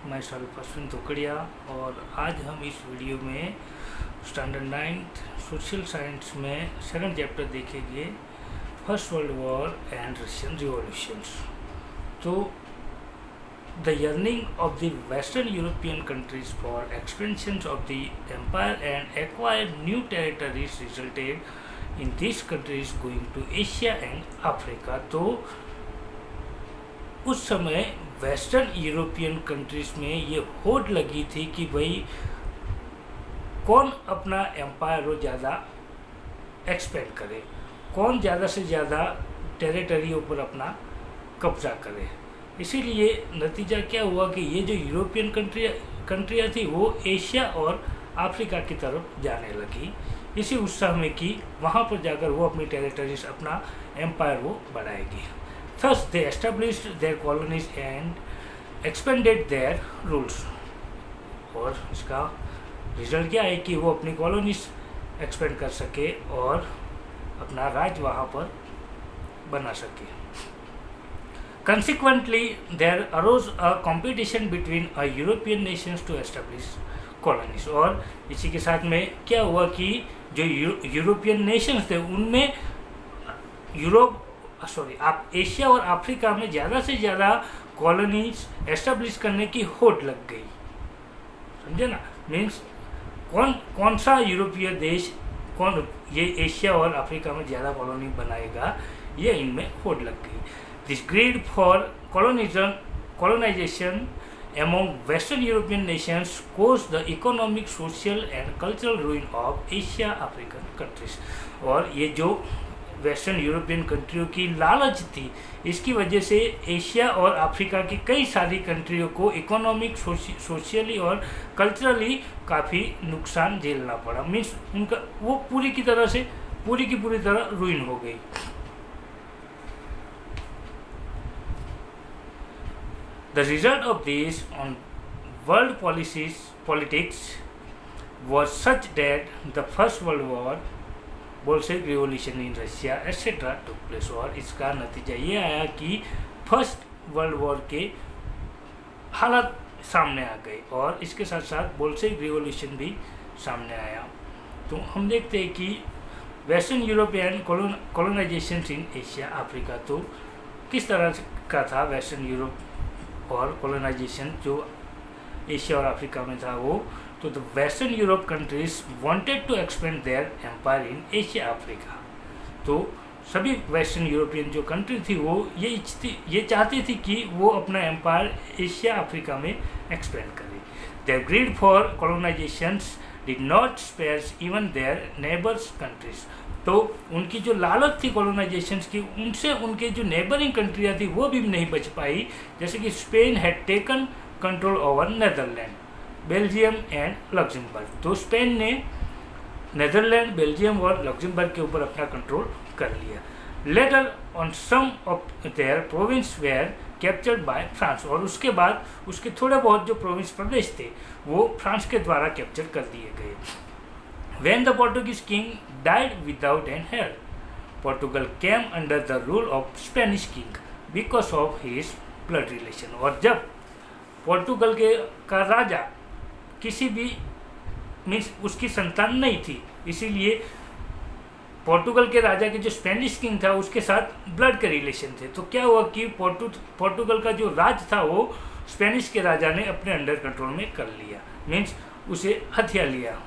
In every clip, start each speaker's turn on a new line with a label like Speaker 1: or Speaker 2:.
Speaker 1: मैं सल्फ अश्विन तोकड़िया और आज हम इस वीडियो में स्टैंडर्ड 9th सोशल साइंस में सेकंड चैप्टर देखेंगे first world war and Russian revolutions. तो the yearning of the western European countries for expansion of the empire and acquire new territories resulted in this countries going to Asia and Africa. तो उस समय western European countries में ये होड़ लगी थी कि भाई कौन अपना एम्पायर वो ज़्यादा एक्सपेंड करे, कौन ज़्यादा से ज़्यादा टेरिटरियों पर अपना कब्जा करे। इसीलिए नतीजा क्या हुआ कि ये जो यूरोपियन कंट्रियाँ थी वो एशिया और अफ्रीका की तरफ जाने लगी इसी उत्साह में कि वहाँ पर जाकर वो अपनी टेरिटरीज अपना एम्पायर वो बढ़ाएगी। Thus, they established their colonies and expanded their rules. और इसका रिजल्ट क्या है कि वो अपनी कॉलोनीज एक्सपेंड कर सके और अपना राज वहाँ पर बना सके। Consequently, there arose a competition between a European nations to establish colonies. और इसी के साथ में क्या हुआ कि जो यूरोपियन नेशंस थे उनमें आप एशिया और अफ्रीका में ज़्यादा से ज़्यादा कॉलोनीज एस्टेब्लिश करने की होड़ लग गई। समझे ना? मीन्स कौन सा यूरोपीय देश कौन ये एशिया और अफ्रीका में ज़्यादा कॉलोनी बनाएगा, ये इनमें होड़ लग गई। This greed for colonization among Western European nations caused the economic, social and cultural ruin of Asia African countries। और ये जो वेस्टर्न यूरोपियन कंट्रियों की लालच थी, इसकी वजह से एशिया और अफ्रीका की कई सारी कंट्रियों को इकोनॉमिक, सोशली और कल्चरली काफ़ी नुकसान झेलना पड़ा। मीन्स उनका वो पूरी की तरह रुइन हो गई। The result of this on world politics was such that the first world war, Bolshevik revolution in Russia etcetera took place. और इसका नतीजा ये आया कि फर्स्ट वर्ल्ड वॉर के हालात सामने आ गए और इसके साथ साथ बोल्शेविक रिवॉल्यूशन भी सामने आया। तो हम देखते हैं कि western European colonisation in Asia Africa, तो किस तरह का था वेस्टर्न यूरोप और कॉलोनाइजेशन जो एशिया और अफ्रीका में था वो। तो the western Europe countries wanted to expand their empire in Asia Africa. तो सभी वेस्टर्न यूरोपियन जो कंट्री थी वो ये चाहती थी कि वो अपना एम्पायर एशिया अफ्रीका में एक्सपेंड करे। Their greed for colonisations did not spares even their neighbours countries. तो उनकी जो लालच थी कॉलोनाइजेशंस की, उनसे उनके जो नेबरिंग कंट्रियाँ थी वो भी नहीं बच पाई। जैसे कि Spain had taken control over Netherland, Belgium and Luxembourg. तो स्पेन ने नेदरलैंड, बेल्जियम और लग्जमबर्ग के ऊपर अपना कंट्रोल कर लिया। Later on some of their province were captured by France. और उसके बाद उसके थोड़े बहुत जो प्रोविंस प्रदेश थे वो फ्रांस के द्वारा कैप्चर कर दिए गए। When the Portuguese king died without an heir, Portugal came under the rule of Spanish king because of his blood relation. और जब पोर्टुगल का राजा किसी भी मीन्स उसकी संतान नहीं थी, इसीलिए पोर्टुगल के राजा के जो स्पेनिश किंग था उसके साथ ब्लड के रिलेशन थे। तो क्या हुआ कि पोर्टुगल का जो राज था वो स्पेनिश के राजा ने अपने अंडर कंट्रोल में कर लिया, मीन्स उसे हथिया लिया।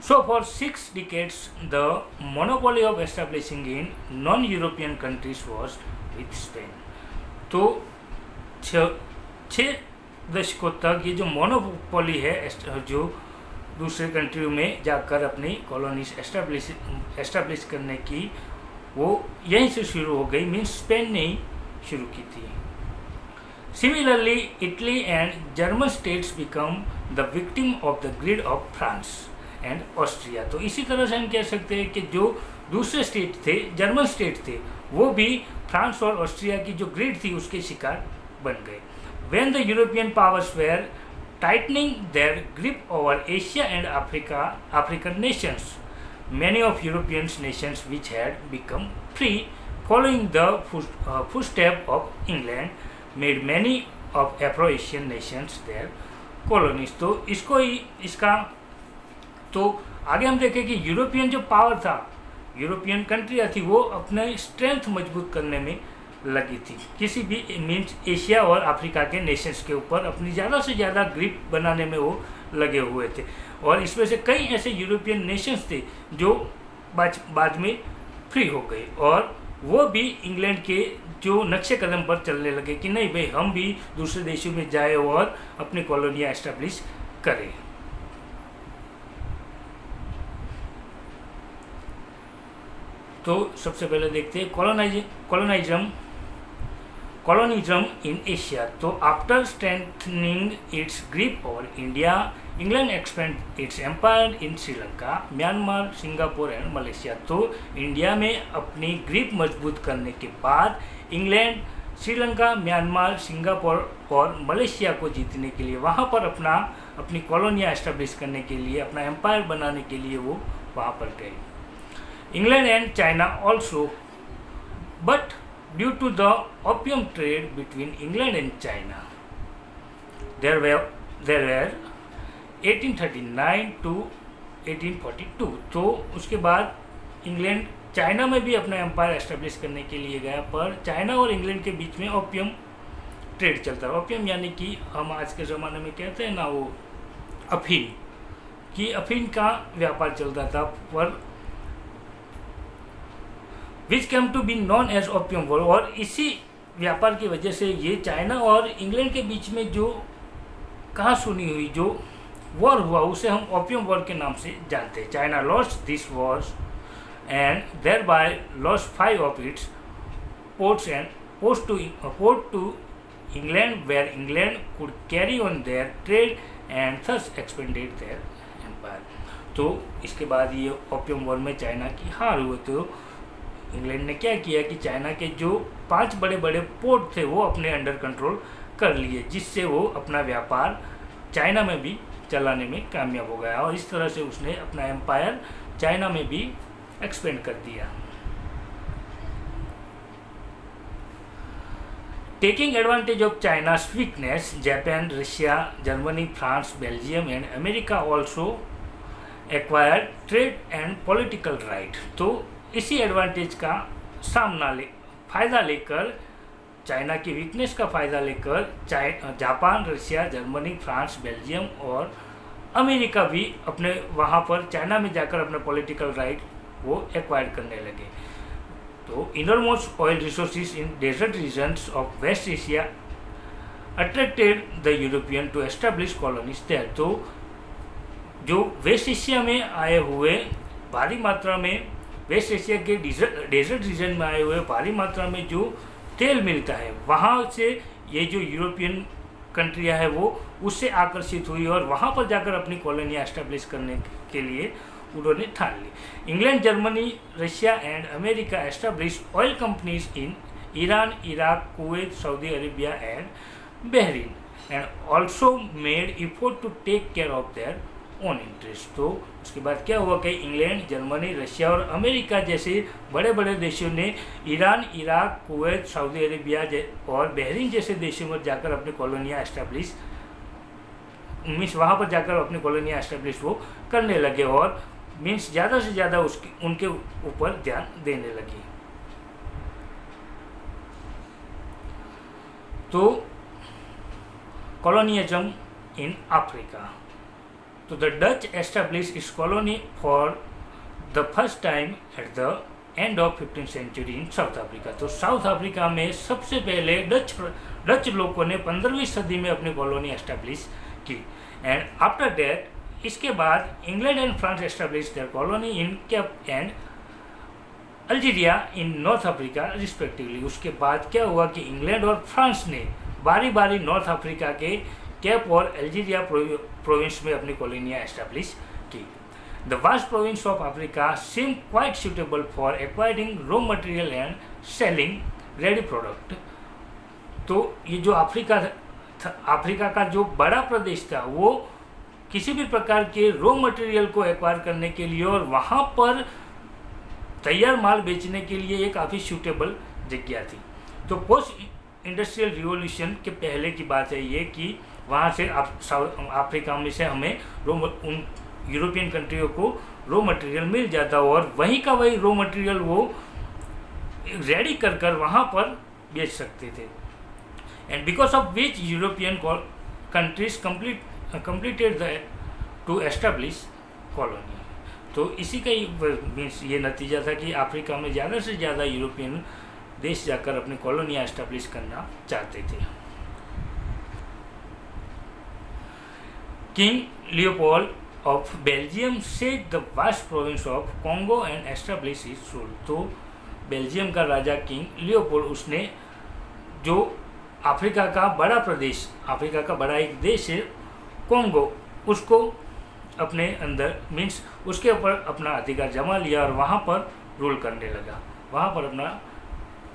Speaker 1: So for 6 decades the monopoly of establishing in non-European countries was with Spain। तो 6 दशकों तक ये जो मोनोपोली है जो दूसरे कंट्रियों में जाकर अपनी कॉलोनीज एस्टेब्लिश करने की, वो यहीं से शुरू हो गई। मीन्स स्पेन ने ही शुरू की थी। Similarly Italy and German states become the victim of the greed of France and Austria. तो इसी तरह से हम कह सकते हैं कि जो दूसरे स्टेट थे, जर्मन स्टेट थे, वो भी फ्रांस और ऑस्ट्रिया की जो ग्रीड थी उसके शिकार बन गए। When the European powers were tightening their grip over Asia and African nations, many of European nations which had become free following the footsteps of England, made many of Afro-Asian nations their colonies. तो इसका तो आगे हम देखें कि European जो power था, European कंट्रियाँ थी, वो अपने स्ट्रेंथ मजबूत करने में लगी थी, किसी भी मीन्स एशिया और अफ्रीका के नेशंस के ऊपर अपनी ज़्यादा से ज़्यादा ग्रिप बनाने में वो लगे हुए थे। और इसमें से कई ऐसे यूरोपियन नेशंस थे जो बाद में फ्री हो गए, और वो भी इंग्लैंड के जो नक्शे कदम पर चलने लगे कि नहीं भाई, हम भी दूसरे देशों में जाए और अपनी कॉलोनियाँ एस्टेब्लिश करें। तो सबसे पहले देखते हैं कॉलोनिज्म इन एशिया। तो after strengthening its grip over India, England expand its empire in Sri Lanka, Myanmar, Singapore and Malaysia. तो इंडिया में अपनी ग्रिप मजबूत करने के बाद इंग्लैंड श्रीलंका, म्यांमार, सिंगापुर और मलेशिया को जीतने के लिए, वहाँ पर अपनी कॉलोनियाँ एस्टेब्लिश करने के लिए, अपना एम्पायर बनाने के लिए वो वहाँ पर गए। England and China also, but due to the opium trade between England and China, there were 1839 to 1842। तो उसके बाद इंग्लैंड चाइना में भी अपना एम्पायर एस्टेब्लिश करने के लिए गया, पर चाइना और इंग्लैंड के बीच में ओपियम ट्रेड चलता है। ओपियम यानी कि हम आज के ज़माने में कहते हैं ना, वो अफीम का व्यापार चलता था, पर which came to be known as opium war. और इसी व्यापार की वजह से ये चाइना और इंग्लैंड के बीच में जो कहाँ सुनी हुई जो वॉर हुआ, उसे हम ओपियम वॉर के नाम से जानते हैं। China lost this wars and thereby lost 5 of its ports and port to England, where England could carry on their trade and thus expanded their empire. तो इसके बाद ये ओपियम वॉर में चाइना की हार हुई, तो इंग्लैंड ने क्या किया कि चाइना के जो 5 बड़े बड़े पोर्ट थे वो अपने अंडर कंट्रोल कर लिए, जिससे वो अपना व्यापार चाइना में भी चलाने में कामयाब हो गया, और इस तरह से उसने अपना एम्पायर चाइना में भी एक्सपेंड कर दिया। Taking advantage of चाइना's weakness, Japan, Russia, Germany, France, Belgium and America also acquired trade and political right. तो इसी एडवांटेज का फ़ायदा लेकर, चाइना की वीकनेस का फ़ायदा लेकर Japan, Russia, Germany, France, Belgium और अमेरिका भी अपने वहाँ पर चाइना में जाकर अपने पॉलिटिकल राइट वो एक्वायर करने लगे। तो innermost oil resources in desert regions of west Asia attracted the European to establish colonies there. तो जो वेस्ट एशिया में आए हुए भारी मात्रा में, वेस्ट एशिया के डेजर्ट रीजन में आए हुए भारी मात्रा में जो तेल मिलता है, वहाँ से ये जो यूरोपियन कंट्रियाँ हैं वो उससे आकर्षित हुई और वहाँ पर जाकर अपनी कॉलोनियाँ एस्टेब्लिश करने के लिए उन्होंने ठान ली। England, Germany, Russia and America establish oil companies in Iran, Iraq, Kuwait, Saudi Arabia and Bahrain and also made effort to take care of their own interest. तो उसके बाद क्या हुआ कि इंग्लैंड, जर्मनी, रशिया और अमेरिका जैसे बड़े बड़े देशों ने Iran, Iraq, Kuwait, Saudi Arabia और बहरीन जैसे देशों में जाकर अपनी कॉलोनियाँ एस्टेब्लिश वहाँ पर जाकर अपनी कॉलोनियाँ एस्टेब्लिश वो करने लगे, और मीन्स ज़्यादा से ज़्यादा उनके ऊपर ध्यान देने लगे। तो कॉलोनियलिज्म इन अफ्रीका। तो the Dutch establish its colony for the first time at the end of 15th century in South Africa. तो साउथ अफ्रीका में सबसे पहले डच लोगों ने 15वीं सदी में अपनी कॉलोनी एस्टेब्लिश की। एंड आफ्टर दैट, इसके बाद England and France establish their colony in Cape and Algeria in North Africa respectively. उसके बाद क्या हुआ कि इंग्लैंड और फ्रांस ने बारी बारी नॉर्थ अफ्रीका के कैप और अल्जीरिया प्रोविंस में अपनी कॉलोनियाँ एस्टेब्लिश की। The vast province of Africa seem quite suitable for acquiring raw material and selling ready product. तो ये जो अफ्रीका का जो बड़ा प्रदेश था वो किसी भी प्रकार के रॉ मटेरियल को एक्वायर करने के लिए और वहाँ पर तैयार माल बेचने के लिए ये काफ़ी सूटेबल जगह थी। तो पोस्ट इंडस्ट्रियल रिवॉल्यूशन के पहले की बात है ये कि वहाँ से साउथ अफ्रीका में से हमें उन यूरोपियन कंट्रियों को रॉ मटेरियल मिल जाता और वहीं का वही रॉ मटेरियल वो रेडी कर कर वहाँ पर बेच सकते थे। And because of which European countries completed to establish colony. तो इसी का ही मीन्स ये नतीजा था कि अफ्रीका में ज़्यादा से ज़्यादा यूरोपियन देश जाकर अपनी कॉलोनियाँ एस्टेब्लिश करना चाहते थे। King Leopold of Belgium set the vast province of Congo and establish his rule. तो बेल्जियम का राजा किंग लियोपोल्ड उसने जो अफ्रीका का बड़ा प्रदेश, अफ्रीका का बड़ा एक देश है कॉन्गो, उसको अपने अंदर मीन्स उसके ऊपर अपना अधिकार जमा लिया और वहाँ पर रूल करने लगा, वहाँ पर अपना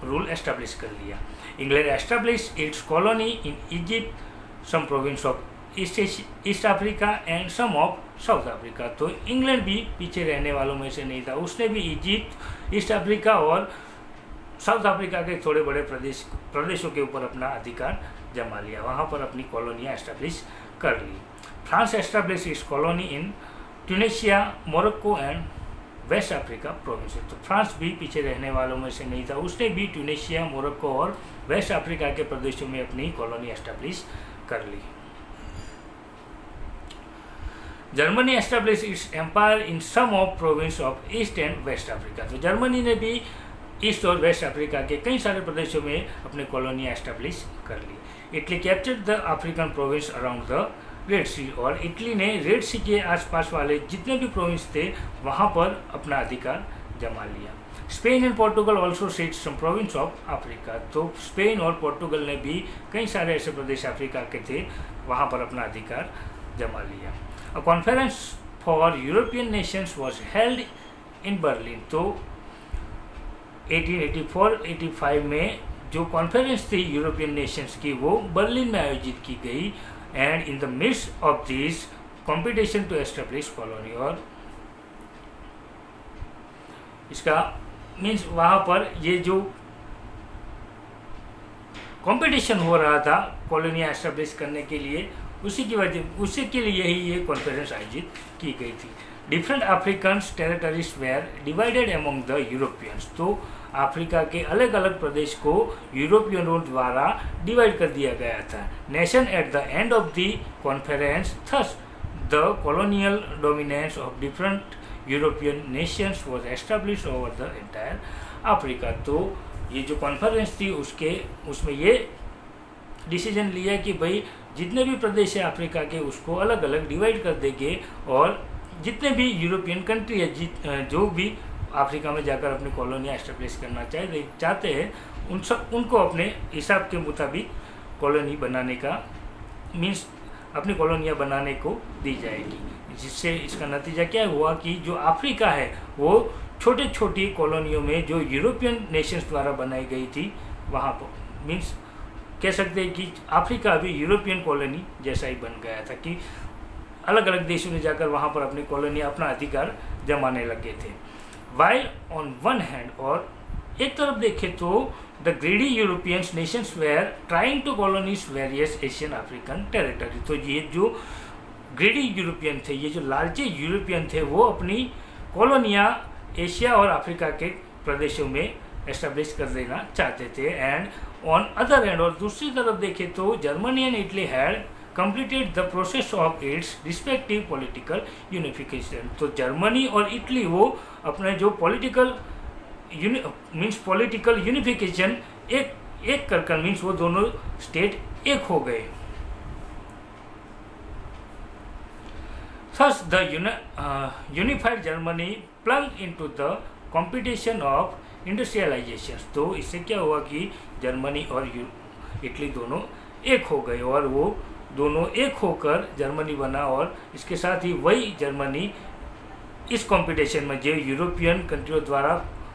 Speaker 1: रूल एस्टेब्लिश कर लिया। England establish its colony in Egypt, some province of East Africa and some of South Africa. तो इंग्लैंड भी पीछे रहने वालों में से नहीं था, उसने भी इजिप्ट, ईस्ट अफ्रीका और साउथ अफ्रीका के थोड़े बड़े प्रदेशों के ऊपर अपना अधिकार जमा लिया, वहाँ पर अपनी कॉलोनियाँ एस्टेब्लिश कर ली। France establish its colony in Tunisia, Morocco and waste Africa province. तो फ्रांस भी पीछे रहने वालों में से नहीं था, उसने भी ट्यूनीशिया, मोरक्को और वेस्ट अफ्रीका के प्रदेशों में अपनी कॉलोनी एस्टेब्लिश कर ली। Germany establish its empire in some of province of east and waste Africa. तो जर्मनी ने भी ईस्ट और वेस्ट अफ्रीका के कई सारे प्रदेशों में अपनी कॉलोनियाँ एस्टेब्लिश कर ली। Italy captured the African province around the Red Sea, और इटली ने रेड सी के आसपास वाले जितने भी प्रोविंस थे वहाँ पर अपना अधिकार जमा लिया। Spain and Portugal also seize some province of Africa. तो स्पेन और पोर्टुगल ने भी कई सारे ऐसे प्रदेश अफ्रीका के थे, वहाँ पर अपना अधिकार जमा लिया। A conference for European Nations was held in Berlin. तो 1884-85 में जो कॉन्फ्रेंस थी यूरोपियन नेशंस की वो बर्लिन में आयोजित की गई। And in the midst of this competition to establish colony, और इसका मीन्स वहाँ पर ये जो कंपटीशन हो रहा था कॉलोनियाँ एस्टेब्लिश करने के लिए, उसी के लिए ही ये कॉन्फ्रेंस आयोजित की गई थी। Different African territories were divided among the Europeans. तो अफ्रीका के अलग अलग प्रदेश को यूरोपियनों द्वारा डिवाइड कर दिया गया था। Nation eight the end of the conference thus the colonial dominance of different European Nations was established over the entire Africa. तो ये जो कॉन्फ्रेंस थी उसमें ये डिसीजन लिया कि भाई जितने भी प्रदेश है अफ्रीका के उसको अलग अलग डिवाइड कर देंगे, और जितने भी यूरोपियन कंट्री है जो भी अफ्रीका में जाकर अपनी कॉलोनियाँ एस्टेब्लिश करना चाहते हैं उनको अपने हिसाब के मुताबिक कॉलोनी बनाने का मीन्स अपनी कॉलोनियाँ बनाने को दी जाएगी। जिससे इसका नतीजा क्या हुआ कि जो अफ्रीका है वो छोटे छोटी कॉलोनियों में जो यूरोपियन नेशंस द्वारा बनाई गई थी वहाँ पर मीन्स कह सकते हैं कि अफ्रीका भी यूरोपियन कॉलोनी जैसा ही बन गया था कि अलग अलग देशों में जाकर वहाँ पर अपनी कॉलोनी अपना अधिकार जमाने लगे थे। वाइल ऑन वन हैंड, और एक तरफ देखें तो the greedy Europeans nations were trying to colonies various Asian African territory. तो ये जो ग्रीडी यूरोपियन थे, ये जो लालची यूरोपियन थे, वो अपनी कॉलोनियाँ एशिया और अफ्रीका के प्रदेशों में एस्टेब्लिश कर देना चाहते थे। एंड ऑन अदर हैंड, और दूसरी तरफ देखें तो Germany and Italy had completed the process of its respective political unification। तो जर्मनी और इटली वो अपने जो पॉलिटिकल यूनिफिकेशन एक कर मीन्स वो दोनों स्टेट एक हो गए। Thus the unified Germany plunged into the competition of industrialization। तो इससे क्या हुआ कि जर्मनी और इटली दोनों एक हो गए और वो दोनों एक होकर जर्मनी बना, और इसके साथ ही वही जर्मनी इस कंपटीशन में जो यूरोपियन कंट्रियों द्वारा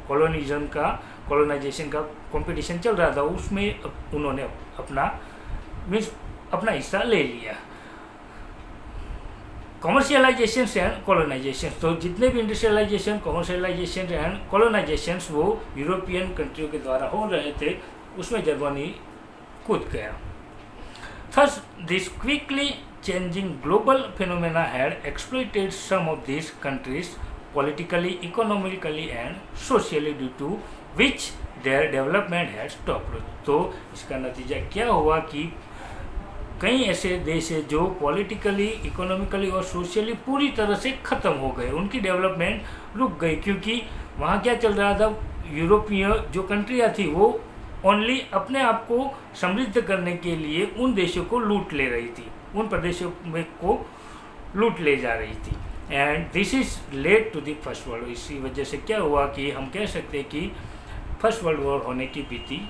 Speaker 1: कॉलोनाइजेशन का कंपटीशन चल रहा था उसमें उन्होंने अपना हिस्सा ले लिया। कमर्शियलाइजेशन एंड कॉलोनाइजेशन, तो जितने भी इंडस्ट्रियलाइजेशन, कमर्शियलाइजेशन एंड कॉलोनाइजेशन वो यूरोपियन कंट्रियों के द्वारा हो रहे थे, उसमें जर्मनी कूद गया। Thus this quickly changing global phenomena had exploited some of these countries politically, economically and socially, due to which their development had stopped। तो इसका नतीजा क्या हुआ कि कई ऐसे देश है जो पॉलिटिकली, इकोनॉमिकली और सोशली पूरी तरह से ख़त्म हो गए, उनकी डेवलपमेंट रुक गई, क्योंकि वहाँ क्या चल रहा था, यूरोपीय जो कंट्रियाँ थी वो ओनली अपने आप को समृद्ध करने के लिए उन देशों को लूट ले रही थी, उन प्रदेशों में को लूट ले जा रही थी। And this is led to the first world. इसी वजह से क्या हुआ कि हम कह सकते हैं कि फर्स्ट वर्ल्ड वॉर होने की भीति